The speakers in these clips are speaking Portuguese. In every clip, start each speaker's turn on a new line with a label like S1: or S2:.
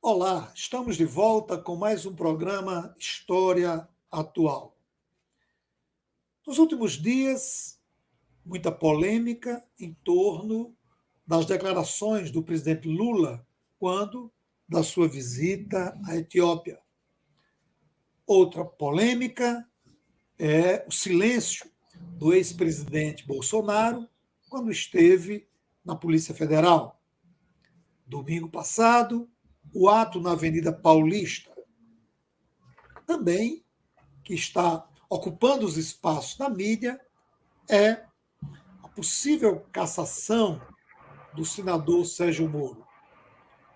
S1: Olá, estamos de volta com mais um programa História Atual. Nos últimos dias, muita polêmica em torno das declarações do presidente Lula quando da sua visita à Etiópia. Outra polêmica é o silêncio do ex-presidente Bolsonaro quando esteve na Polícia Federal. Domingo passado, o ato na Avenida Paulista, também que está ocupando os espaços da mídia, é a possível cassação do senador Sérgio Moro.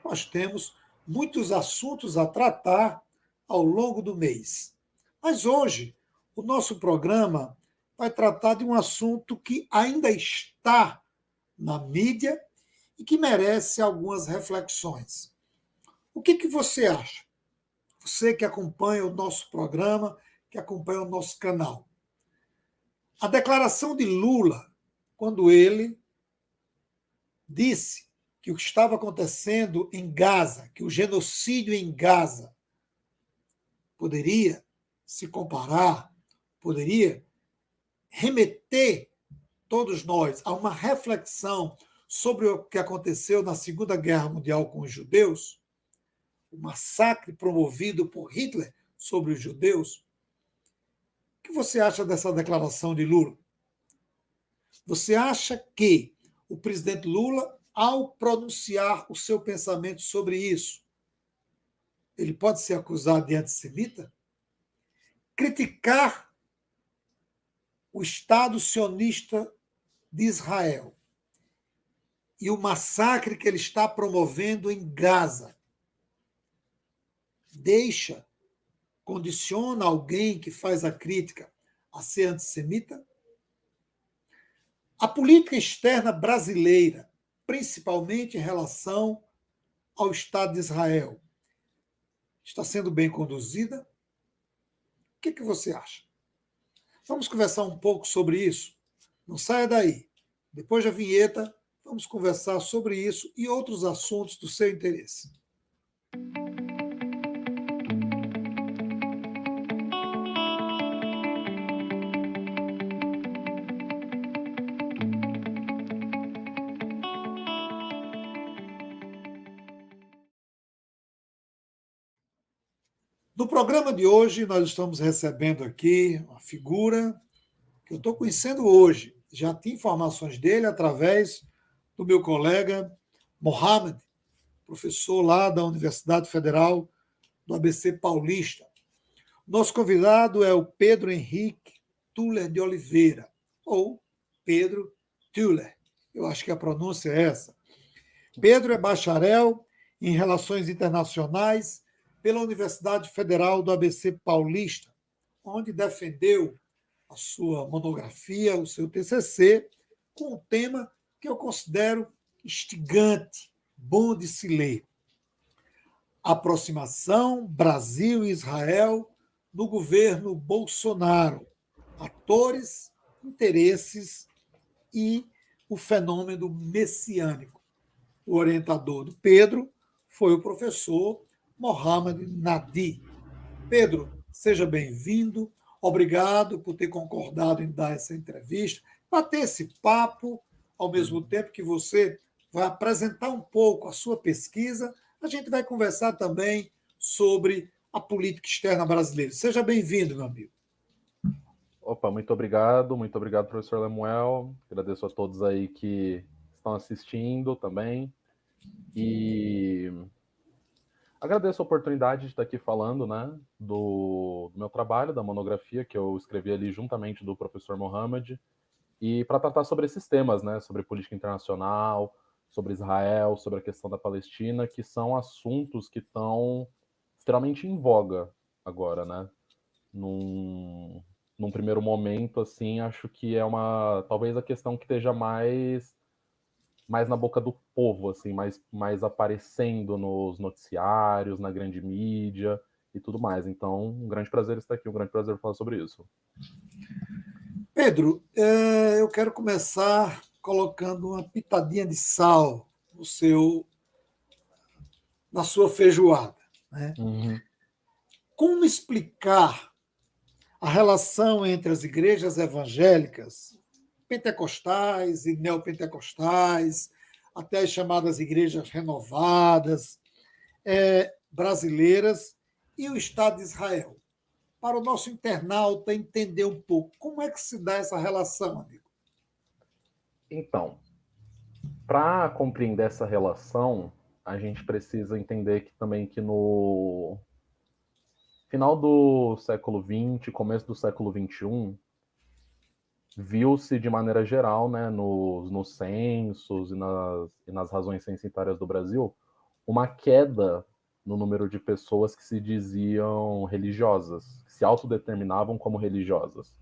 S1: Nós temos muitos assuntos a tratar ao longo do mês. Mas hoje, o nosso programa vai tratar de um assunto que ainda está na mídia e que merece algumas reflexões. O que você acha? Você que acompanha o nosso programa, que acompanha o nosso canal. A declaração de Lula, quando ele disse que o que estava acontecendo em Gaza, que o genocídio em Gaza poderia se comparar, poderia remeter todos nós a uma reflexão sobre o que aconteceu na Segunda Guerra Mundial com os judeus, o massacre promovido por Hitler sobre os judeus. O que você acha dessa declaração de Lula? Você acha que o presidente Lula, ao pronunciar o seu pensamento sobre isso, ele pode ser acusado de antissemita? Criticar o Estado sionista de Israel e o massacre que ele está promovendo em Gaza condiciona alguém que faz a crítica a ser antissemita? A política externa brasileira, principalmente em relação ao Estado de Israel, está sendo bem conduzida? O que você acha? Vamos conversar um pouco sobre isso? Não saia daí. Depois da vinheta, vamos conversar sobre isso e outros assuntos do seu interesse. No programa de hoje, nós estamos recebendo aqui uma figura que eu estou conhecendo hoje. Já tinha informações dele através do meu colega Mohamed, professor lá da Universidade Federal do ABC Paulista. Nosso convidado é o Pedro Henrique Tuller de Oliveira, ou Pedro Tuller. Eu acho que a pronúncia é essa. Pedro é bacharel em Relações Internacionais pela Universidade Federal do ABC Paulista, onde defendeu a sua monografia, o seu TCC, com um tema que eu considero instigante, bom de se ler. Aproximação Brasil e Israel no governo Bolsonaro. Atores, interesses e o fenômeno messiânico. O orientador do Pedro foi o professor Mohamed Nadi. Pedro, seja bem-vindo. Obrigado por ter concordado em dar essa entrevista, bater esse papo, ao mesmo tempo que você vai apresentar um pouco a sua pesquisa. A gente vai conversar também sobre a política externa brasileira. Seja bem-vindo, meu amigo.
S2: Opa, muito obrigado, professor Lemuel. Agradeço a todos aí que estão assistindo também. E agradeço a oportunidade de estar aqui falando, né, do meu trabalho, da monografia que eu escrevi ali juntamente do professor Mohamed, e para tratar sobre esses temas, né, sobre política internacional, sobre Israel, sobre a questão da Palestina, que são assuntos que estão extremamente em voga agora, né? Num primeiro momento, assim, acho que é talvez a questão que esteja mais na boca do povo, assim, mais aparecendo nos noticiários, na grande mídia e tudo mais. Então, um grande prazer estar aqui, um grande prazer falar sobre isso.
S1: Pedro, eu quero começar colocando uma pitadinha de sal no seu na sua feijoada. Né?
S2: Uhum.
S1: Como explicar a relação entre as igrejas evangélicas, pentecostais e neopentecostais, até as chamadas igrejas renovadas, brasileiras, e o Estado de Israel? Para o nosso internauta entender um pouco como é que se dá essa relação, amigo.
S2: Então, para compreender essa relação, a gente precisa entender que também que no final do século XX, começo do século XXI, viu-se de maneira geral, né, nos censos e nas razões censitárias do Brasil, uma queda no número de pessoas que se diziam religiosas, que se autodeterminavam como religiosas.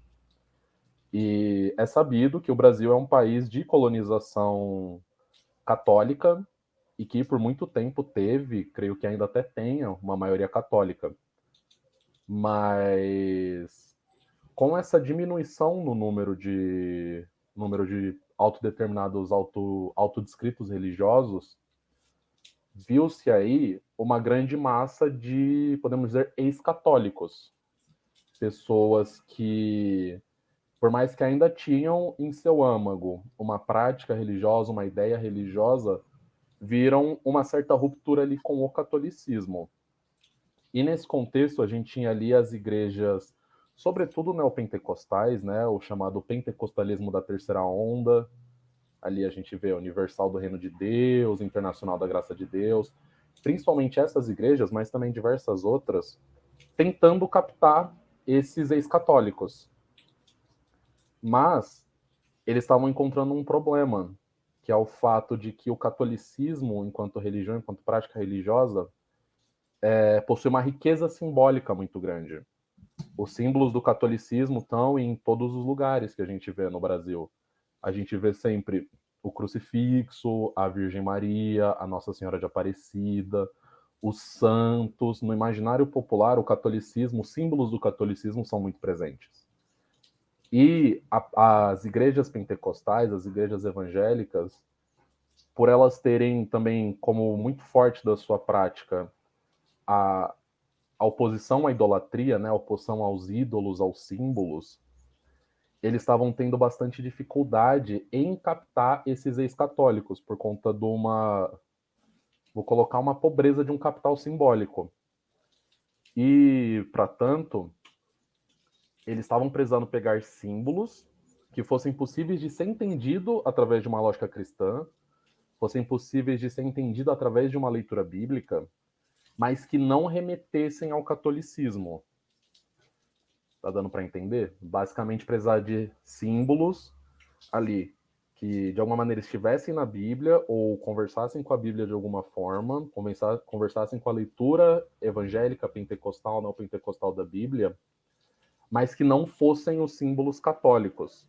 S2: E é sabido que o Brasil é um país de colonização católica e que por muito tempo teve, creio que ainda até tenha, uma maioria católica. Mas com essa diminuição no número de autodeterminados, autodescritos religiosos, viu-se aí uma grande massa de, podemos dizer, ex-católicos. Pessoas que, por mais que ainda tinham em seu âmago uma prática religiosa, uma ideia religiosa, viram uma certa ruptura ali com o catolicismo. E nesse contexto, a gente tinha ali as igrejas, sobretudo neopentecostais, né, o chamado pentecostalismo da terceira onda. Ali a gente vê Universal do Reino de Deus, Internacional da Graça de Deus, principalmente essas igrejas, mas também diversas outras, tentando captar esses ex-católicos. Mas eles estavam encontrando um problema, que é o fato de que o catolicismo, enquanto religião, enquanto prática religiosa, possui uma riqueza simbólica muito grande. Os símbolos do catolicismo estão em todos os lugares que a gente vê no Brasil. A gente vê sempre o crucifixo, a Virgem Maria, a Nossa Senhora de Aparecida, os santos. No imaginário popular, o catolicismo, os símbolos do catolicismo são muito presentes. E as igrejas pentecostais, as igrejas evangélicas, por elas terem também como muito forte da sua prática a oposição à idolatria, né, a oposição aos ídolos, aos símbolos, eles estavam tendo bastante dificuldade em captar esses ex-católicos por conta de vou colocar uma pobreza de um capital simbólico. E, para tanto, eles estavam precisando pegar símbolos que fossem possíveis de ser entendido através de uma lógica cristã, fossem possíveis de ser entendido através de uma leitura bíblica, mas que não remetessem ao catolicismo. Tá dando para entender? Basicamente precisar de símbolos ali que de alguma maneira estivessem na Bíblia ou conversassem com a Bíblia de alguma forma, conversassem com a leitura evangélica, pentecostal, não pentecostal da Bíblia, mas que não fossem os símbolos católicos.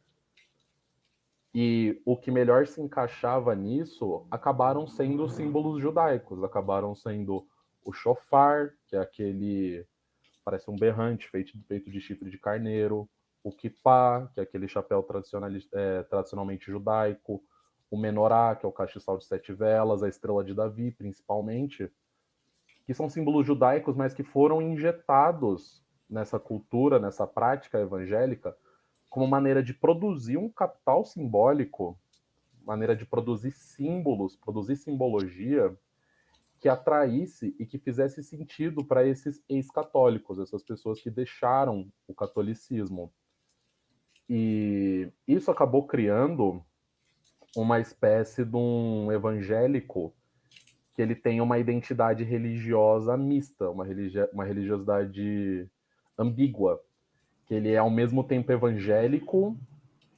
S2: E o que melhor se encaixava nisso acabaram sendo os símbolos judaicos, acabaram sendo o shofar, que é aquele, parece um berrante feito de chifre de carneiro, o kippah, que é aquele chapéu tradicionalmente judaico, o menorá, que é o castiçal de 7 velas, a estrela de Davi, principalmente, que são símbolos judaicos, mas que foram injetados nessa cultura, nessa prática evangélica, como maneira de produzir um capital simbólico, maneira de produzir símbolos, produzir simbologia que atraísse e que fizesse sentido para esses ex-católicos, essas pessoas que deixaram o catolicismo. E isso acabou criando uma espécie de um evangélico que ele tem uma identidade religiosa mista, uma religiosidade ambígua, que ele é ao mesmo tempo evangélico,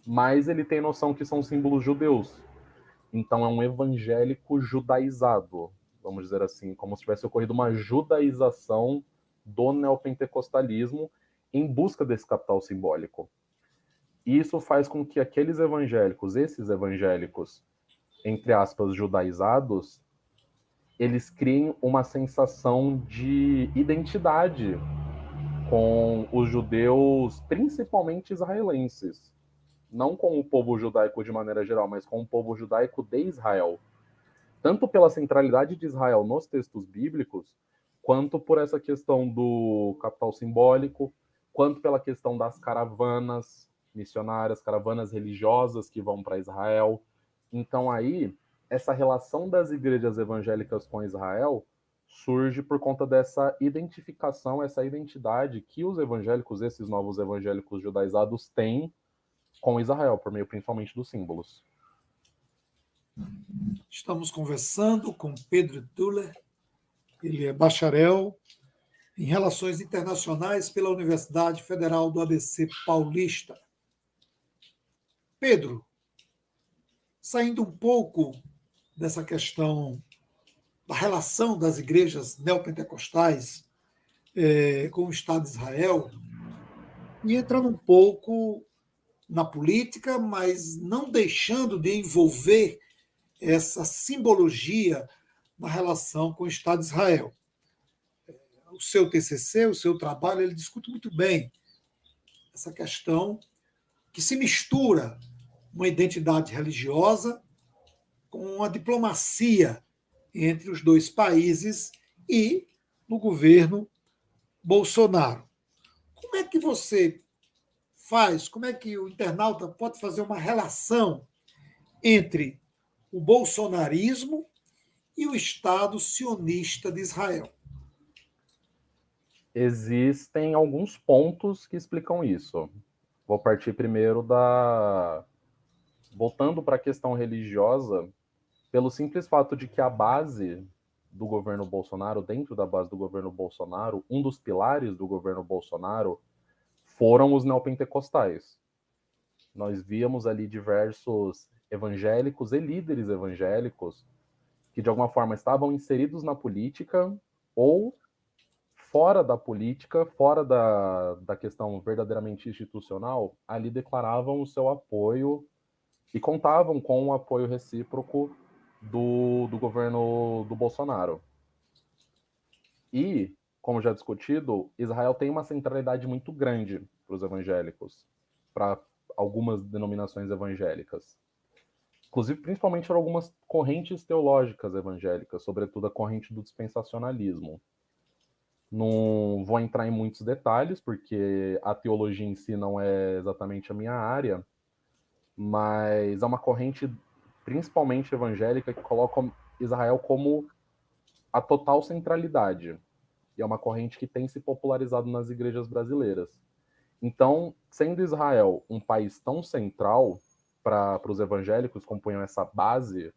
S2: mas ele tem noção que são símbolos judeus. Então é um evangélico judaizado, vamos dizer assim, como se tivesse ocorrido uma judaização do neopentecostalismo em busca desse capital simbólico. Isso faz com que esses evangélicos, entre aspas, judaizados, eles criem uma sensação de identidade com os judeus, principalmente israelenses. Não com o povo judaico de maneira geral, mas com o povo judaico de Israel. tanto pela centralidade de Israel nos textos bíblicos, quanto por essa questão do capital simbólico, quanto pela questão das caravanas missionárias, caravanas religiosas que vão para Israel. Então aí, essa relação das igrejas evangélicas com Israel surge por conta dessa identificação, essa identidade que os evangélicos, esses novos evangélicos judaizados, têm com Israel, por meio principalmente dos símbolos.
S1: Estamos conversando com Pedro Tuller, ele é bacharel em Relações Internacionais pela Universidade Federal do ABC Paulista. Pedro, saindo um pouco dessa questão da relação das igrejas neopentecostais com o Estado de Israel, e entrando um pouco na política, mas não deixando de envolver essa simbologia na relação com o Estado de Israel. O seu TCC, o seu trabalho, ele discute muito bem essa questão que se mistura uma identidade religiosa com a diplomacia entre os dois países e no governo Bolsonaro. Como é que você faz, como é que o internauta pode fazer uma relação entre o bolsonarismo e o Estado sionista de Israel?
S2: Existem alguns pontos que explicam isso. Vou partir primeiro voltando para a questão religiosa, pelo simples fato de que a base do governo Bolsonaro, dentro da base do governo Bolsonaro, um dos pilares do governo Bolsonaro foram os neopentecostais. Nós víamos ali diversos evangélicos e líderes evangélicos que de alguma forma estavam inseridos na política ou fora da política, fora da questão verdadeiramente institucional, ali declaravam o seu apoio e contavam com o apoio recíproco do governo do Bolsonaro. E, como já discutido, Israel tem uma centralidade muito grande para os evangélicos, para algumas denominações evangélicas. Inclusive, principalmente para algumas correntes teológicas evangélicas, sobretudo a corrente do dispensacionalismo. Não vou entrar em muitos detalhes, porque a teologia em si não é exatamente a minha área, mas é uma corrente principalmente evangélica que coloca Israel como a total centralidade. E é uma corrente que tem se popularizado nas igrejas brasileiras. Então, sendo Israel um país tão central para os evangélicos, compunham essa base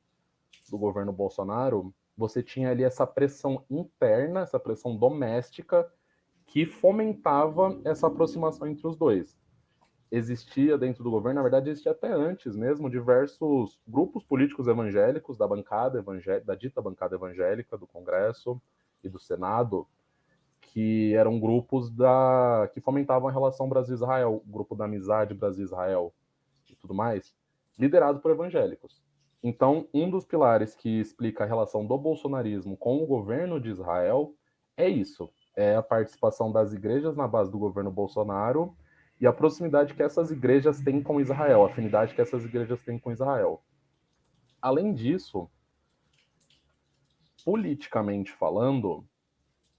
S2: do governo Bolsonaro, você tinha ali essa pressão interna, essa pressão doméstica, que fomentava essa aproximação entre os dois. Existia dentro do governo, na verdade, existia até antes mesmo, diversos grupos políticos evangélicos da bancada evangélica, da dita bancada evangélica do Congresso e do Senado, que eram grupos que fomentavam a relação Brasil-Israel, o grupo da amizade Brasil-Israel e tudo mais, liderado por evangélicos. Então, um dos pilares que explica a relação do bolsonarismo com o governo de Israel é isso, é a participação das igrejas na base do governo Bolsonaro e a proximidade que essas igrejas têm com Israel, a afinidade que essas igrejas têm com Israel. Além disso, politicamente falando,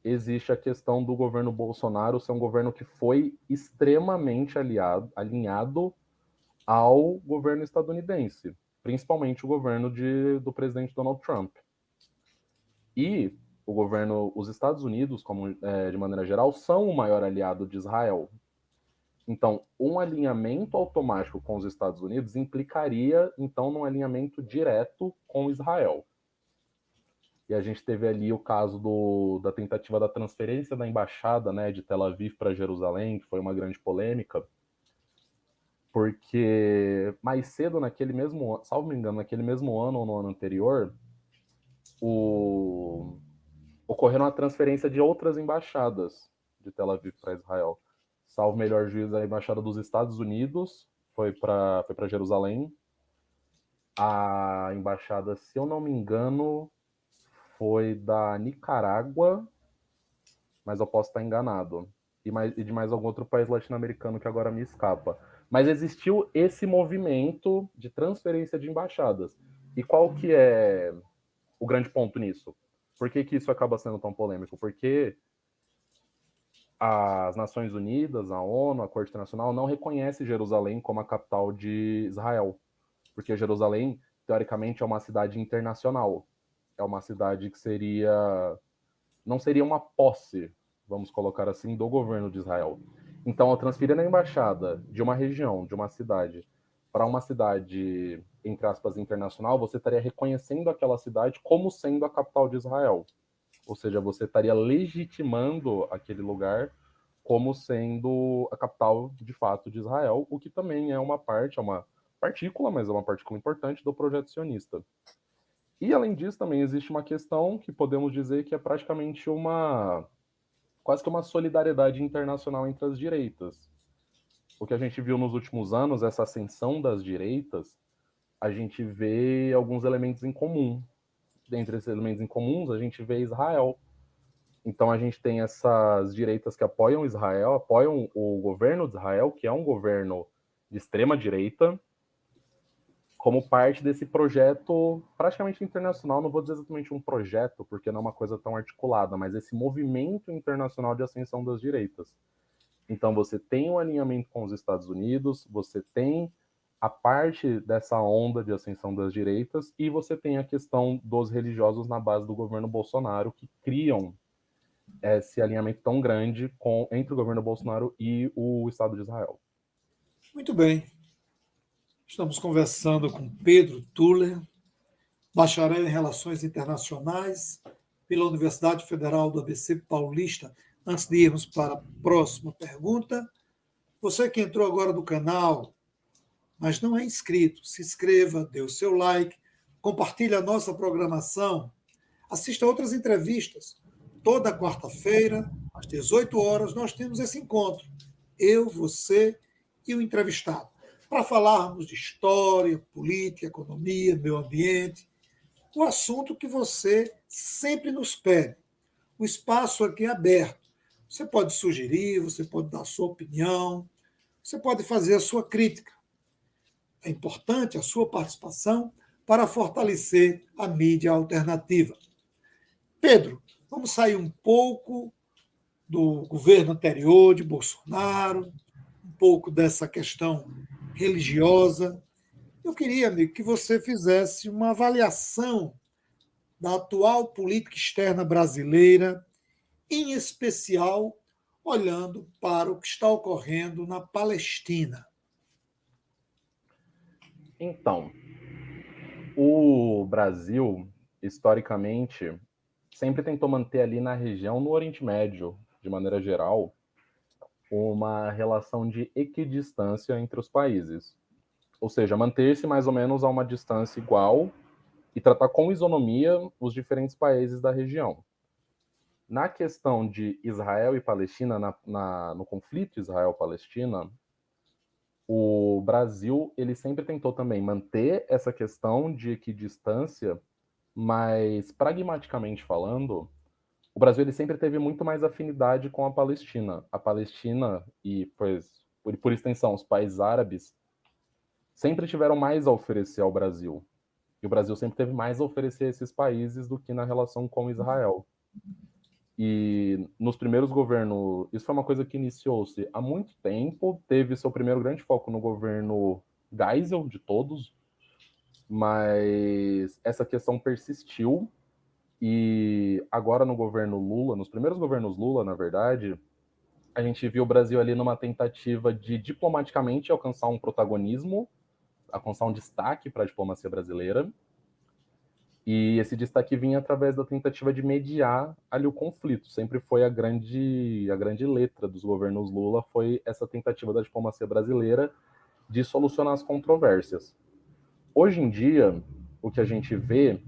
S2: existe a questão do governo Bolsonaro ser um governo que foi extremamente alinhado ao governo estadunidense, principalmente o governo do presidente Donald Trump. E os Estados Unidos, de maneira geral, são o maior aliado de Israel. Então, um alinhamento automático com os Estados Unidos implicaria, então, num alinhamento direto com Israel. E a gente teve ali o caso da tentativa da transferência da embaixada, né, de Tel Aviv para Jerusalém, que foi uma grande polêmica, porque mais cedo, salvo me engano, naquele mesmo ano ou no ano anterior, ocorreram a transferência de outras embaixadas de Tel Aviv para Israel. Salvo melhor juízo, a embaixada dos Estados Unidos foi para Jerusalém. A embaixada, se eu não me engano, foi da Nicarágua, mas eu posso estar enganado. E de mais algum outro país latino-americano que agora me escapa. Mas existiu esse movimento de transferência de embaixadas. E qual que é o grande ponto nisso. Por que isso acaba sendo tão polêmico? Porque as Nações Unidas, a ONU, a Corte Internacional não reconhece Jerusalém como a capital de Israel, porque Jerusalém, teoricamente, é uma cidade internacional. É uma cidade que não seria uma posse, vamos colocar assim, do governo de Israel. Então, ao transferir a embaixada de uma região, de uma cidade, para uma cidade, entre aspas, internacional, você estaria reconhecendo aquela cidade como sendo a capital de Israel. Ou seja, você estaria legitimando aquele lugar como sendo a capital, de fato, de Israel, o que também é uma partícula, mas é uma partícula importante do projeto sionista. E, além disso, também existe uma questão que podemos dizer que é praticamente quase que uma solidariedade internacional entre as direitas. O que a gente viu nos últimos anos, essa ascensão das direitas, a gente vê alguns elementos em comum. Dentre esses elementos em comuns, a gente vê Israel. Então a gente tem essas direitas que apoiam Israel, apoiam o governo de Israel, que é um governo de extrema direita, como parte desse projeto praticamente internacional. Não vou dizer exatamente um projeto, porque não é uma coisa tão articulada, mas esse movimento internacional de ascensão das direitas. Então você tem um alinhamento com os Estados Unidos, você tem a parte dessa onda de ascensão das direitas, e você tem a questão dos religiosos na base do governo Bolsonaro, que criam esse alinhamento tão grande entre o governo Bolsonaro e o Estado de Israel.
S1: Muito bem. Estamos conversando com Pedro Tuller, bacharel em Relações Internacionais pela Universidade Federal do ABC Paulista. Antes de irmos para a próxima pergunta, você que entrou agora do canal, mas não é inscrito, se inscreva, dê o seu like, compartilhe a nossa programação, assista outras entrevistas. Toda quarta-feira, às 18 horas, nós temos esse encontro. Eu, você e o entrevistado, para falarmos de história, política, economia, meio ambiente, o assunto que você sempre nos pede. O espaço aqui é aberto. Você pode sugerir, você pode dar a sua opinião, você pode fazer a sua crítica. É importante a sua participação para fortalecer a mídia alternativa. Pedro, vamos sair um pouco do governo anterior de Bolsonaro, um pouco dessa questão religiosa. Eu queria, amigo, que você fizesse uma avaliação da atual política externa brasileira, em especial olhando para o que está ocorrendo na Palestina.
S2: Então, o Brasil, historicamente, sempre tentou manter ali na região, no Oriente Médio, de maneira geral, uma relação de equidistância entre os países. Ou seja, manter-se mais ou menos a uma distância igual e tratar com isonomia os diferentes países da região. Na questão de Israel e Palestina, no conflito Israel-Palestina, o Brasil ele sempre tentou também manter essa questão de equidistância, mas pragmaticamente falando, o Brasil ele sempre teve muito mais afinidade com a Palestina. A Palestina e, pois, por extensão, os países árabes sempre tiveram mais a oferecer ao Brasil. E o Brasil sempre teve mais a oferecer a esses países do que na relação com Israel. E nos primeiros governos, isso foi uma coisa que iniciou-se há muito tempo, teve seu primeiro grande foco no governo Geisel, de todos, mas essa questão persistiu, e agora no governo Lula, nos primeiros governos Lula, na verdade, a gente viu o Brasil ali numa tentativa de diplomaticamente alcançar um protagonismo, alcançar um destaque para a diplomacia brasileira, e esse destaque vinha através da tentativa de mediar ali o conflito. Sempre foi a grande letra dos governos Lula, foi essa tentativa da diplomacia brasileira de solucionar as controvérsias. Hoje em dia, o que a gente vê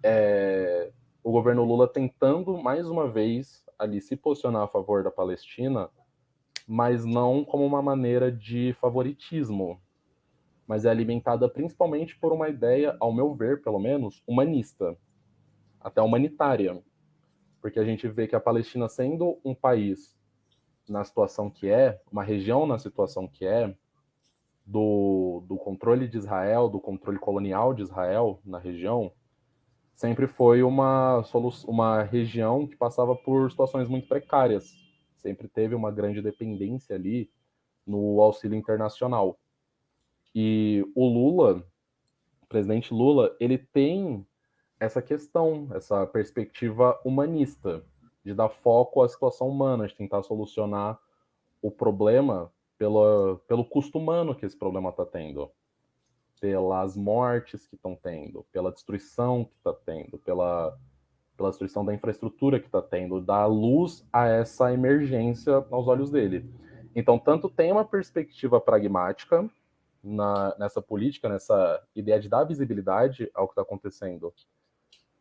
S2: é o governo Lula tentando, mais uma vez, ali se posicionar a favor da Palestina, mas não como uma maneira de favoritismo, mas é alimentada principalmente por uma ideia, ao meu ver, pelo menos, humanista, até humanitária, porque a gente vê que a Palestina, sendo um país na situação que é, uma região na situação que é, do controle de Israel, do controle colonial de Israel na região, sempre foi uma região que passava por situações muito precárias. Sempre teve uma grande dependência ali no auxílio internacional. E o presidente Lula, ele tem essa questão, essa perspectiva humanista, de dar foco à situação humana, de tentar solucionar o problema pelo custo humano que esse problema está tendo, pelas mortes que estão tendo, pela destruição que está tendo, pela destruição da infraestrutura que está tendo, dar luz a essa emergência aos olhos dele. Então, tanto tem uma perspectiva pragmática nessa política, nessa ideia de dar visibilidade ao que está acontecendo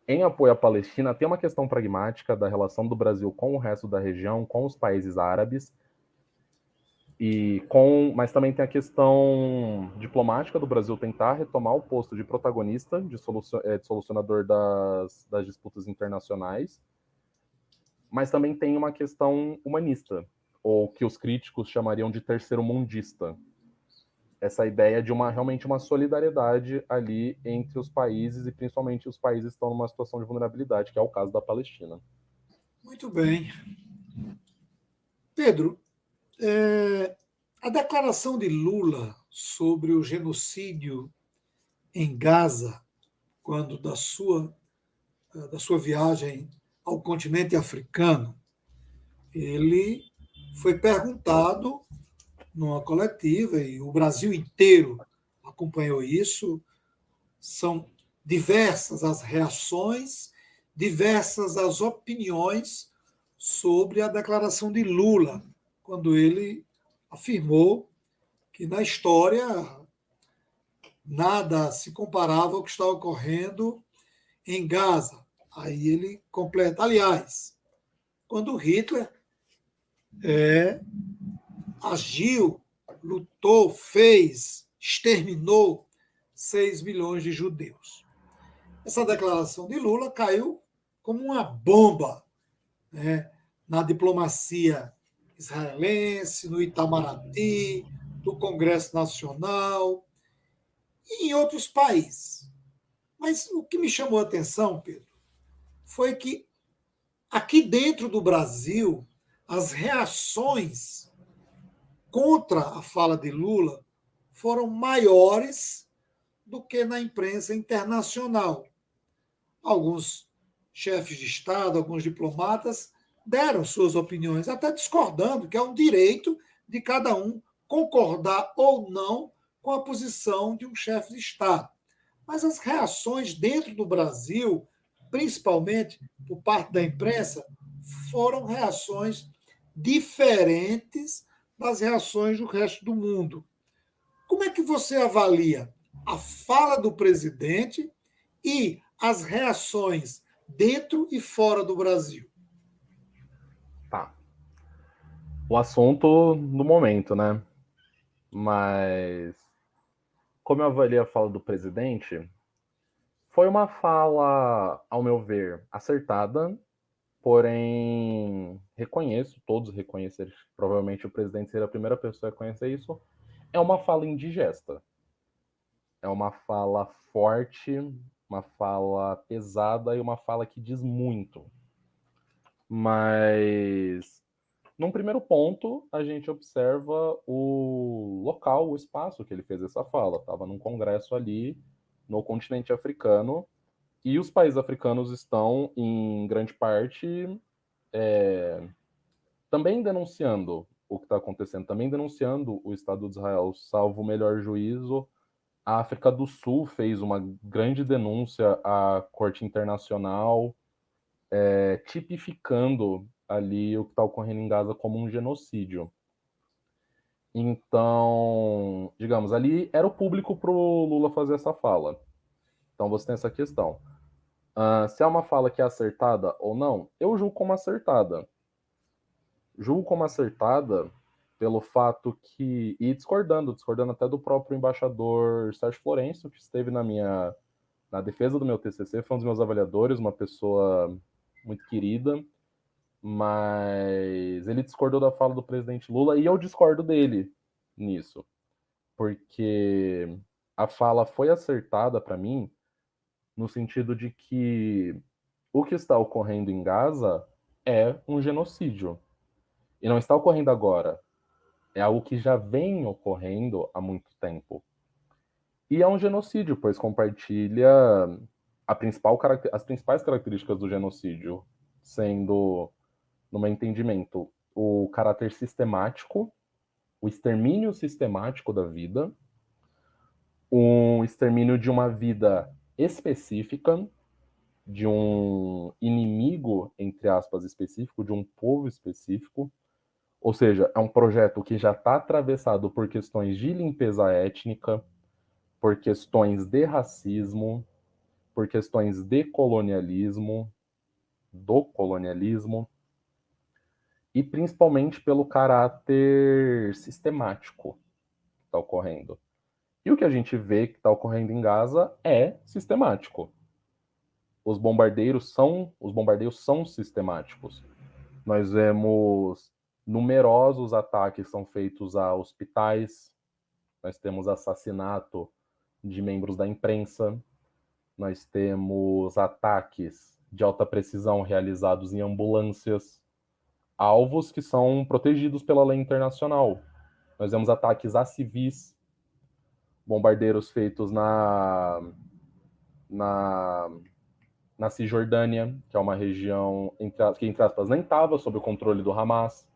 S2: em apoio à Palestina, tem uma questão pragmática da relação do Brasil com o resto da região, com os países árabes, mas também tem a questão diplomática do Brasil tentar retomar o posto de protagonista, de solucionador das disputas internacionais, mas também tem uma questão humanista, ou que os críticos chamariam de terceiro-mundista. Essa ideia de realmente uma solidariedade ali entre os países, e principalmente os países que estão numa situação de vulnerabilidade, que é o caso da Palestina.
S1: Muito bem. Pedro, a declaração de Lula sobre o genocídio em Gaza, quando da sua viagem ao continente africano, ele foi perguntado numa coletiva, e o Brasil inteiro acompanhou isso. São diversas as reações, diversas as opiniões sobre a declaração de Lula, quando ele afirmou que na história nada se comparava ao que está ocorrendo em Gaza. Aí ele completa. Aliás, quando Hitler agiu, lutou, fez, exterminou 6 milhões de judeus. Essa declaração de Lula caiu como uma bomba, né, na diplomacia israelense, no Itamaraty, no Congresso Nacional e em outros países. Mas o que me chamou a atenção, Pedro, foi que aqui dentro do Brasil, as reações contra a fala de Lula foram maiores do que na imprensa internacional. Alguns chefes de Estado, alguns diplomatas deram suas opiniões, até discordando, que é um direito de cada um concordar ou não com a posição de um chefe de Estado. Mas as reações dentro do Brasil, principalmente por parte da imprensa, foram reações diferentes das reações do resto do mundo. Como é que você avalia a fala do presidente e as reações dentro e fora do Brasil?
S2: Tá. O assunto no momento, né? Mas como eu avaliei a fala do presidente, foi uma fala, ao meu ver, acertada, porém todos reconheceram, provavelmente o presidente seria a primeira pessoa a reconhecer isso, é uma fala indigesta. É uma fala forte, uma fala pesada e uma fala que diz muito. Mas, num primeiro ponto, a gente observa o local, o espaço que ele fez essa fala. Estava num congresso ali no continente africano, e os países africanos estão, em grande parte, também denunciando o que está acontecendo, também denunciando o Estado de Israel, salvo o melhor juízo. A África do Sul fez uma grande denúncia à Corte Internacional, tipificando ali o que está ocorrendo em Gaza como um genocídio. Então, digamos, ali era o público para o Lula fazer essa fala. Então você tem essa questão. Se é uma fala que é acertada ou não, eu julgo como acertada. Julgo como acertada pelo fato que, e discordando até do próprio embaixador Sérgio Florencio, que esteve na defesa do meu TCC, foi um dos meus avaliadores, uma pessoa muito querida, mas ele discordou da fala do presidente Lula, e eu discordo dele nisso, porque a fala foi acertada para mim no sentido de que o que está ocorrendo em Gaza é um genocídio. E não está ocorrendo agora. É algo que já vem ocorrendo há muito tempo. E é um genocídio, pois compartilha as principais características do genocídio, sendo, no meu entendimento, o caráter sistemático, o extermínio sistemático da vida, um extermínio de uma vida específica, de um inimigo, entre aspas, específico, de um povo específico. Ou seja, é um projeto que já está atravessado por questões de limpeza étnica, por questões de racismo, por questões de colonialismo, do colonialismo, e principalmente pelo caráter sistemático que está ocorrendo. E o que a gente vê que está ocorrendo em Gaza é sistemático. Os bombardeios são sistemáticos. Nós vemos numerosos ataques que são feitos a hospitais, nós temos assassinato de membros da imprensa, nós temos ataques de alta precisão realizados em ambulâncias, alvos que são protegidos pela lei internacional. Nós vemos ataques a civis, bombardeiros feitos na, na Cisjordânia, que é uma região que, entre aspas, nem estava sob o controle do Hamas.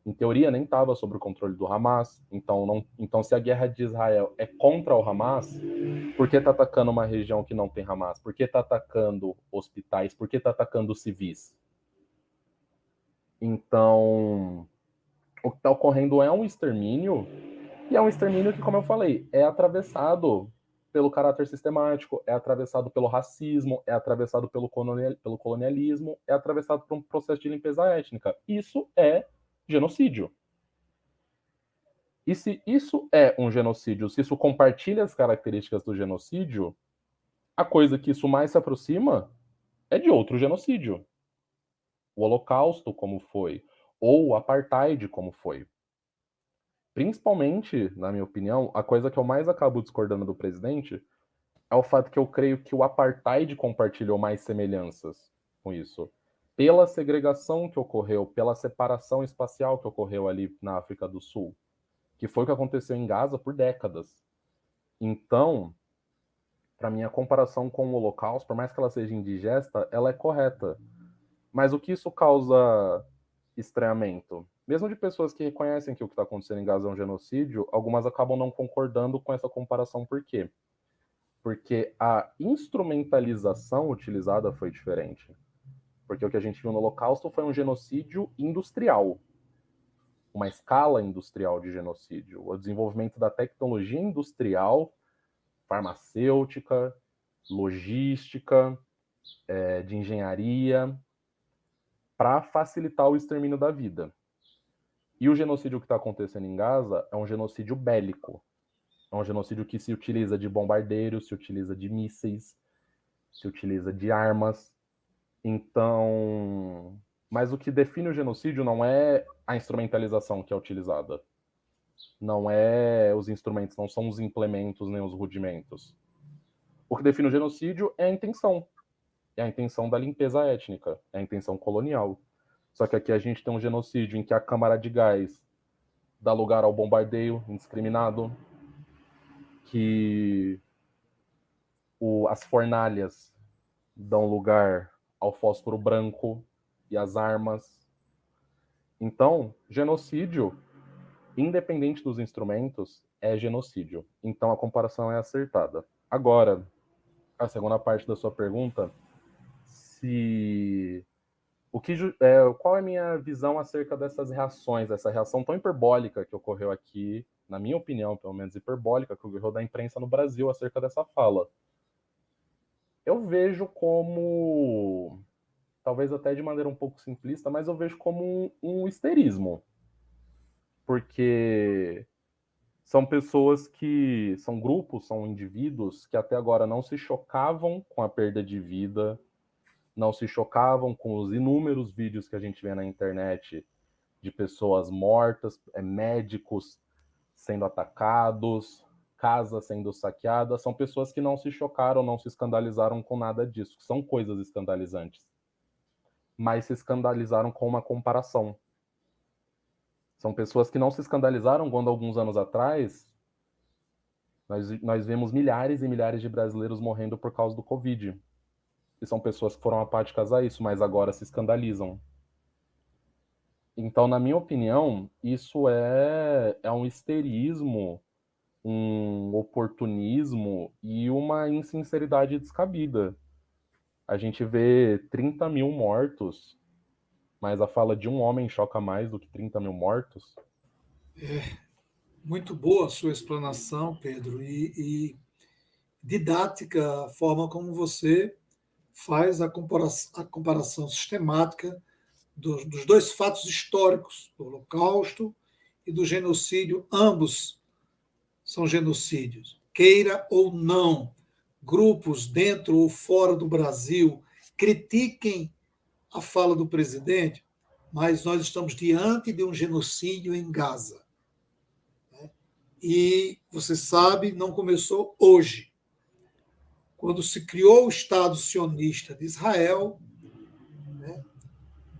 S2: Em teoria, nem estava sob o controle do Hamas. Então, se a guerra de Israel é contra o Hamas, por que está atacando uma região que não tem Hamas? Por que está atacando hospitais? Por que está atacando civis? Então, o que está ocorrendo é um extermínio, e é um extermínio que, como eu falei, é atravessado pelo caráter sistemático, é atravessado pelo racismo, é atravessado pelo colonialismo, é atravessado por um processo de limpeza étnica. Isso é genocídio. E se isso é um genocídio, se isso compartilha as características do genocídio, a coisa que isso mais se aproxima é de outro genocídio. O Holocausto, como foi, ou o Apartheid, como foi. Principalmente, na minha opinião, a coisa que eu mais acabo discordando do presidente é o fato que eu creio que o Apartheid compartilhou mais semelhanças com isso. Pela segregação que ocorreu, pela separação espacial que ocorreu ali na África do Sul, que foi o que aconteceu em Gaza por décadas. Então, para mim, a comparação com o Holocausto, por mais que ela seja indigesta, ela é correta. Mas o que isso causa estranhamento? Mesmo de pessoas que reconhecem que o que está acontecendo em Gaza é um genocídio, algumas acabam não concordando com essa comparação. Por quê? Porque a instrumentalização utilizada foi diferente. Porque o que a gente viu no Holocausto foi um genocídio industrial, uma escala industrial de genocídio, o desenvolvimento da tecnologia industrial, farmacêutica, logística, de engenharia, para facilitar o extermínio da vida. E o genocídio que está acontecendo em Gaza é um genocídio bélico. É um genocídio que se utiliza de bombardeiros, se utiliza de mísseis, se utiliza de armas. Então, mas o que define o genocídio não é a instrumentalização que é utilizada. Não é os instrumentos, não são os implementos nem os rudimentos. O que define o genocídio é a intenção. É a intenção da limpeza étnica, é a intenção colonial. Só que aqui a gente tem um genocídio em que a câmara de gás dá lugar ao bombardeio indiscriminado, que as fornalhas dão lugar ao fósforo branco e às armas. Então, genocídio, independente dos instrumentos, é genocídio. Então, a comparação é acertada. Agora, a segunda parte da sua pergunta, qual é a minha visão acerca dessas reações, dessa reação tão hiperbólica que ocorreu aqui, na minha opinião, pelo menos hiperbólica, que ocorreu da imprensa no Brasil acerca dessa fala? Eu vejo como, talvez até de maneira um pouco simplista, mas eu vejo como um histerismo. Porque são pessoas são grupos, são indivíduos que até agora não se chocavam com a perda de vida, não se chocavam com os inúmeros vídeos que a gente vê na internet de pessoas mortas, médicos sendo atacados, casa sendo saqueada, são pessoas que não se chocaram, não se escandalizaram com nada disso, que são coisas escandalizantes, mas se escandalizaram com uma comparação. São pessoas que não se escandalizaram quando, alguns anos atrás, nós vemos milhares e milhares de brasileiros morrendo por causa do Covid. E são pessoas que foram apáticas a isso, mas agora se escandalizam. Então, na minha opinião, isso é um histerismo, um oportunismo e uma insinceridade descabida. A gente vê 30 mil mortos, mas a fala de um homem choca mais do que 30 mil mortos.
S1: Muito boa a sua explanação, Pedro, e didática a forma como você faz a comparação sistemática dos dois fatos históricos, do Holocausto e do genocídio. Ambos são genocídios. Queira ou não, grupos dentro ou fora do Brasil critiquem a fala do presidente, mas nós estamos diante de um genocídio em Gaza. E você sabe, não começou hoje. Quando se criou o Estado sionista de Israel,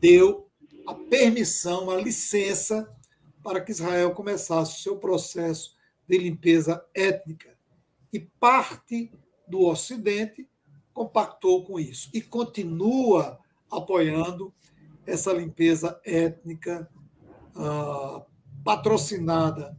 S1: deu a permissão, a licença para que Israel começasse o seu processo de limpeza étnica. E parte do Ocidente compactou com isso e continua apoiando essa limpeza étnica patrocinada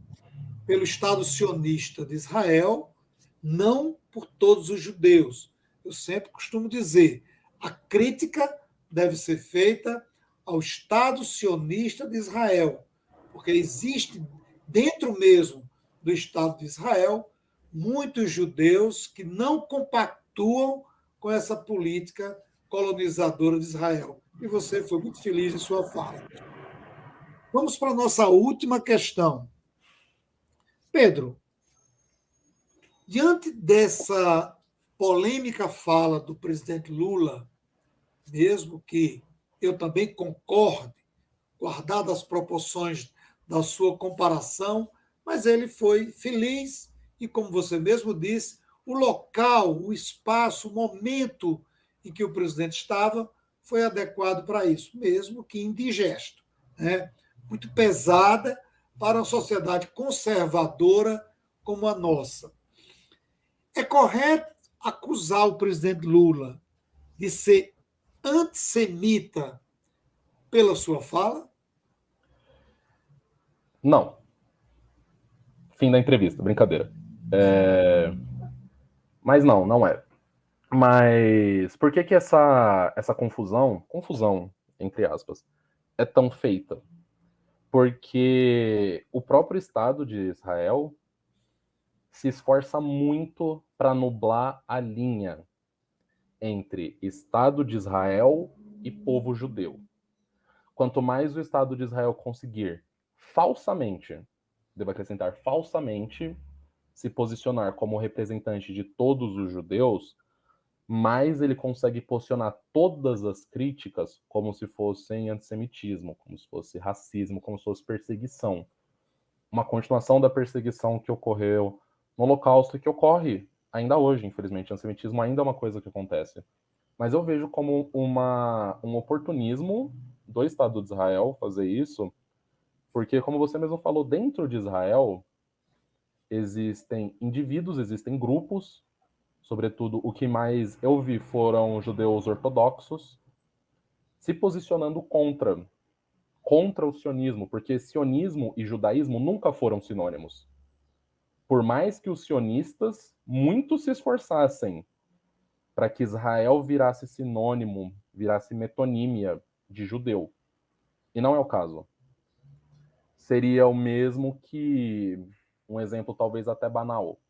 S1: pelo Estado sionista de Israel, não por todos os judeus. Eu sempre costumo dizer, a crítica deve ser feita ao Estado sionista de Israel, porque existe dentro mesmo do Estado de Israel muitos judeus que não compactuam com essa política colonizadora de Israel. E você foi muito feliz em sua fala. Vamos para a nossa última questão. Pedro, diante dessa polêmica fala do presidente Lula, mesmo que eu também concorde, guardadas as proporções da sua comparação, mas ele foi feliz e, como você mesmo disse, o local, o espaço, o momento em que o presidente estava foi adequado para isso, mesmo que indigesto, né? Muito pesada para uma sociedade conservadora como a nossa. É correto acusar o presidente Lula de ser antissemita pela sua fala?
S2: Não. Fim da entrevista, brincadeira. Mas não é. Mas por que essa confusão, entre aspas, é tão feita? Porque o próprio Estado de Israel se esforça muito para nublar a linha entre Estado de Israel e povo judeu. Quanto mais o Estado de Israel conseguir falsamente, devo acrescentar falsamente, se posicionar como representante de todos os judeus, mais ele consegue posicionar todas as críticas como se fossem antissemitismo, como se fosse racismo, como se fosse perseguição. Uma continuação da perseguição que ocorreu no Holocausto e que ocorre ainda hoje, infelizmente. O antissemitismo ainda é uma coisa que acontece. Mas eu vejo como um oportunismo do Estado de Israel fazer isso, porque, como você mesmo falou, dentro de Israel existem indivíduos, existem grupos, sobretudo o que mais eu vi foram judeus ortodoxos, se posicionando contra o sionismo, porque sionismo e judaísmo nunca foram sinônimos. Por mais que os sionistas muito se esforçassem para que Israel virasse sinônimo, virasse metonímia de judeu. E não é o caso. Seria o mesmo que, um exemplo talvez até banal,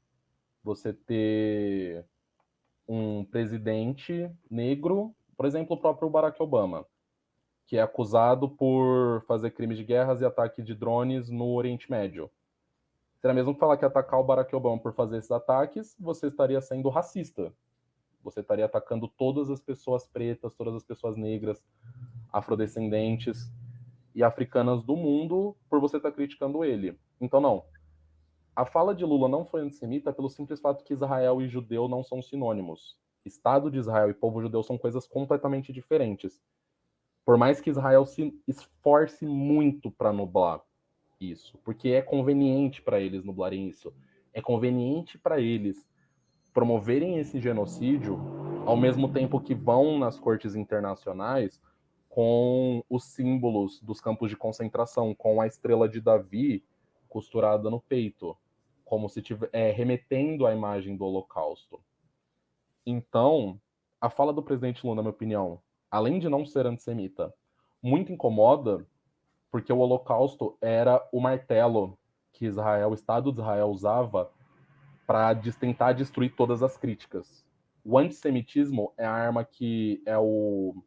S2: você ter um presidente negro, por exemplo, o próprio Barack Obama, que é acusado por fazer crimes de guerras e ataque de drones no Oriente Médio. Seria mesmo que falar que atacar o Barack Obama por fazer esses ataques, você estaria sendo racista. Você estaria atacando todas as pessoas pretas, todas as pessoas negras, afrodescendentes e africanas do mundo por você estar criticando ele. Então, não. A fala de Lula não foi antissemita pelo simples fato que Israel e judeu não são sinônimos. Estado de Israel e povo judeu são coisas completamente diferentes. Por mais que Israel se esforce muito para nublar isso, porque é conveniente para eles nublarem isso. É conveniente para eles promoverem esse genocídio ao mesmo tempo que vão nas cortes internacionais com os símbolos dos campos de concentração, com a estrela de Davi costurada no peito, como se tivesse remetendo à imagem do Holocausto. Então, a fala do presidente Lula, na minha opinião, além de não ser antissemita, muito incomoda, porque o Holocausto era o martelo que Israel, o Estado de Israel usava para tentar destruir todas as críticas. O antissemitismo é a arma que é o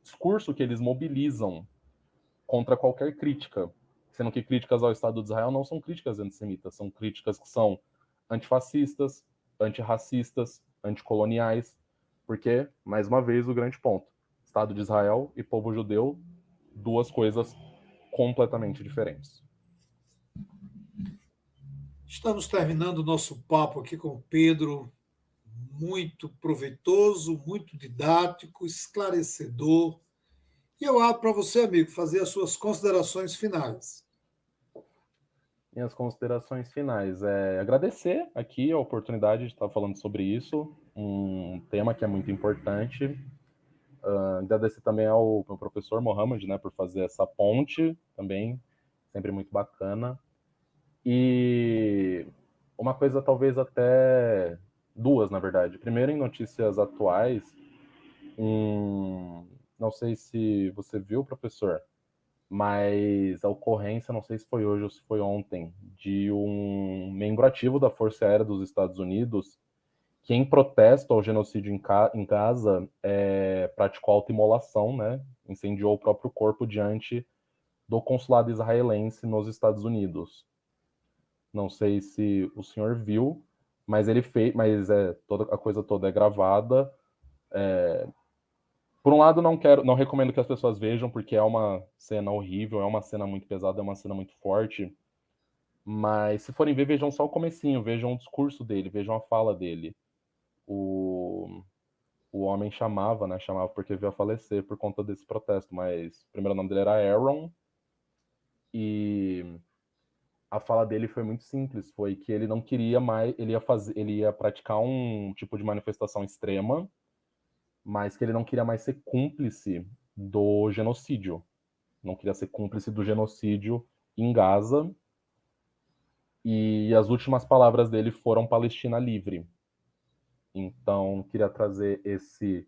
S2: discurso que eles mobilizam contra qualquer crítica, sendo que críticas ao Estado de Israel não são críticas antissemitas, são críticas que são antifascistas, antirracistas, anticoloniais, porque, mais uma vez, o grande ponto, Estado de Israel e povo judeu, duas coisas completamente diferentes.
S1: Estamos terminando o nosso papo aqui com o Pedro, muito proveitoso, muito didático, esclarecedor. E eu abro para você, amigo, fazer as suas considerações finais.
S2: Minhas considerações finais é agradecer aqui a oportunidade de estar falando sobre isso, um tema que é muito importante. Agradecer também ao meu professor Mohamed, né, por fazer essa ponte também, sempre muito bacana. E uma coisa talvez até duas, na verdade. Primeiro, em notícias atuais, não sei se você viu, professor, mas a ocorrência, não sei se foi hoje ou se foi ontem, de um membro ativo da Força Aérea dos Estados Unidos que, em protesto ao genocídio em Gaza, praticou autoimolação, né? Incendiou o próprio corpo diante do consulado israelense nos Estados Unidos. Não sei se o senhor viu, mas ele fez, mas toda a coisa toda é gravada. Por um lado, não recomendo que as pessoas vejam, porque é uma cena horrível, é uma cena muito pesada, é uma cena muito forte. Mas se forem ver, vejam só o comecinho, vejam o discurso dele, vejam a fala dele. O homem chamava, né? Chamava porque veio a falecer por conta desse protesto, mas o primeiro nome dele era Aaron. E a fala dele foi muito simples, foi que ele não queria mais, ele ia praticar um tipo de manifestação extrema, mas que ele não queria mais ser cúmplice do genocídio. Não queria ser cúmplice do genocídio em Gaza. E as últimas palavras dele foram Palestina livre. Então, queria trazer esse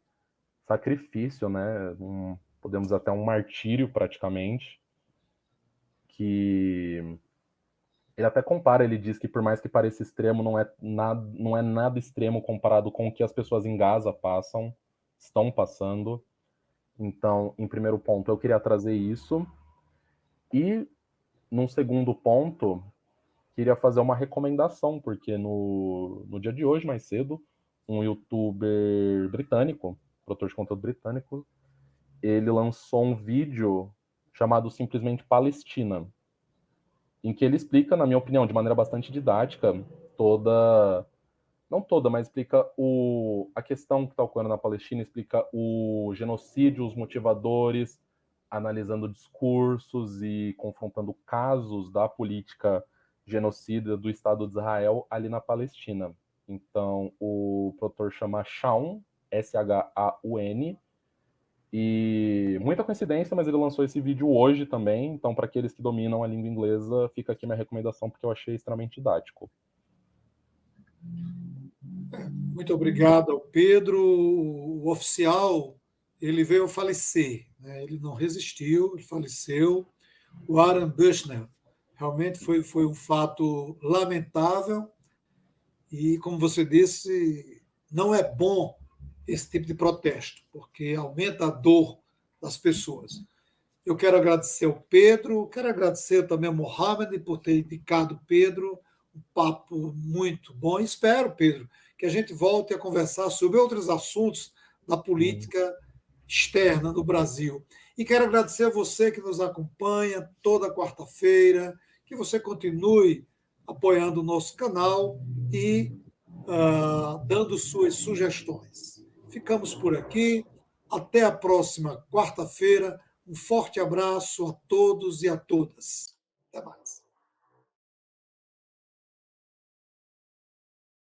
S2: sacrifício, né? Podemos até um martírio praticamente, que ele até compara, ele diz que por mais que pareça extremo, não é nada extremo comparado com o que as pessoas em Gaza estão passando. Então, em primeiro ponto, eu queria trazer isso. E, num segundo ponto, queria fazer uma recomendação, porque no dia de hoje, mais cedo, um youtuber britânico, produtor de conteúdo britânico, ele lançou um vídeo chamado simplesmente Palestina, em que ele explica, na minha opinião, de maneira bastante didática, não toda, mas explica a questão que está ocorrendo na Palestina, explica o genocídio, os motivadores, analisando discursos e confrontando casos da política genocida do Estado de Israel ali na Palestina. Então, o produtor chama Shaun, Shaun, e muita coincidência, mas ele lançou esse vídeo hoje também. Então, para aqueles que dominam a língua inglesa, fica aqui minha recomendação, porque eu achei extremamente didático.
S1: Muito obrigado ao Pedro. O oficial, ele veio a falecer, né? Ele não resistiu, ele faleceu. O Aaron Bushnell, realmente foi um fato lamentável e, como você disse, não é bom esse tipo de protesto, porque aumenta a dor das pessoas. Eu quero agradecer ao Pedro, quero agradecer também ao Mohamed por ter indicado o Pedro, um papo muito bom. Espero, Pedro, que a gente volte a conversar sobre outros assuntos da política externa do Brasil. E quero agradecer a você que nos acompanha toda quarta-feira, que você continue apoiando o nosso canal e dando suas sugestões. Ficamos por aqui. Até a próxima quarta-feira. Um forte abraço a todos e a todas. Até mais.